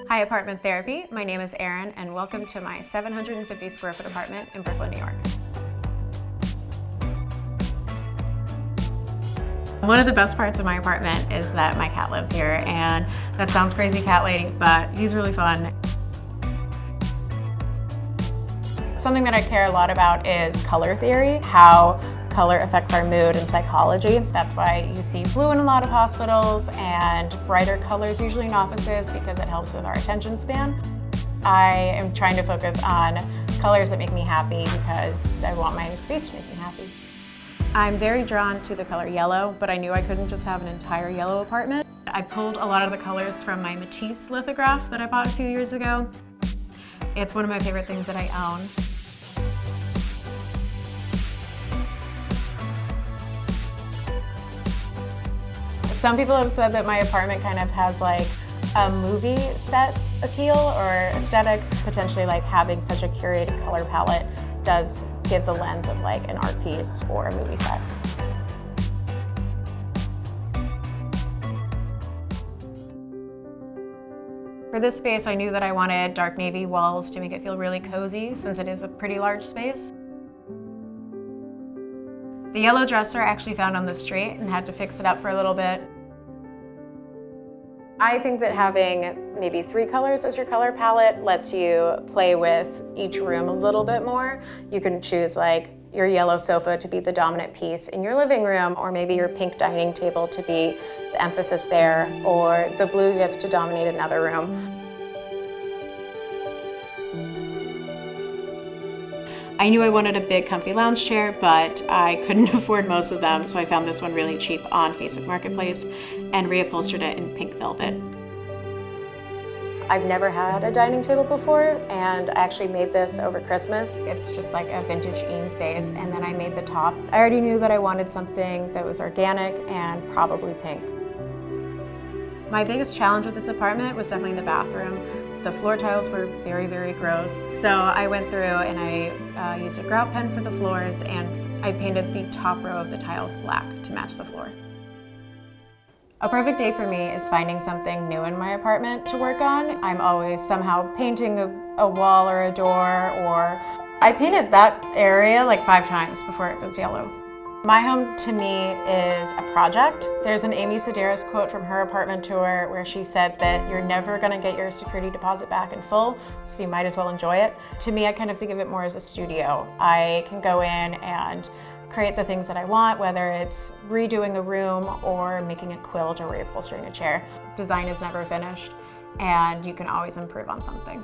Hi, Apartment Therapy. My name is Erin, and welcome to my 750 square foot apartment in Brooklyn, New York. One of the best parts of my apartment is that my cat lives here, and that sounds crazy, cat lady, but he's really fun. Something that I care a lot about is color theory, how color affects our mood and psychology. That's why you see blue in a lot of hospitals and brighter colors usually in offices because it helps with our attention span. I am trying to focus on colors that make me happy because I want my space to make me happy. I'm very drawn to the color yellow, but I knew I couldn't just have an entire yellow apartment. I pulled a lot of the colors from my Matisse lithograph that I bought a few years ago. It's one of my favorite things that I own. Some people have said that my apartment kind of has like a movie set appeal or aesthetic. Potentially like having such a curated color palette does give the lens of like an art piece or a movie set. For this space, I knew that I wanted dark navy walls to make it feel really cozy since it is a pretty large space. The yellow dresser I actually found on the street and had to fix it up for a little bit. I think that having maybe 3 colors as your color palette lets you play with each room a little bit more. You can choose like your yellow sofa to be the dominant piece in your living room, or maybe your pink dining table to be the emphasis there, or the blue gets to dominate another room. I knew I wanted a big comfy lounge chair, but I couldn't afford most of them, so I found this one really cheap on Facebook Marketplace and reupholstered it in pink velvet. I've never had a dining table before, and I actually made this over Christmas. It's just like a vintage Eames base, and then I made the top. I already knew that I wanted something that was organic and probably pink. My biggest challenge with this apartment was definitely the bathroom. The floor tiles were very, very gross. So I went through and I used a grout pen for the floors, and I painted the top row of the tiles black to match the floor. A perfect day for me is finding something new in my apartment to work on. I'm always somehow painting a wall or a door, or I painted that area like 5 times before it was yellow. My home to me is a project. There's an Amy Sedaris quote from her apartment tour where she said that you're never gonna get your security deposit back in full, so you might as well enjoy it. To me, I kind of think of it more as a studio. I can go in and create the things that I want, whether it's redoing a room or making a quilt or reupholstering a chair. Design is never finished, and you can always improve on something.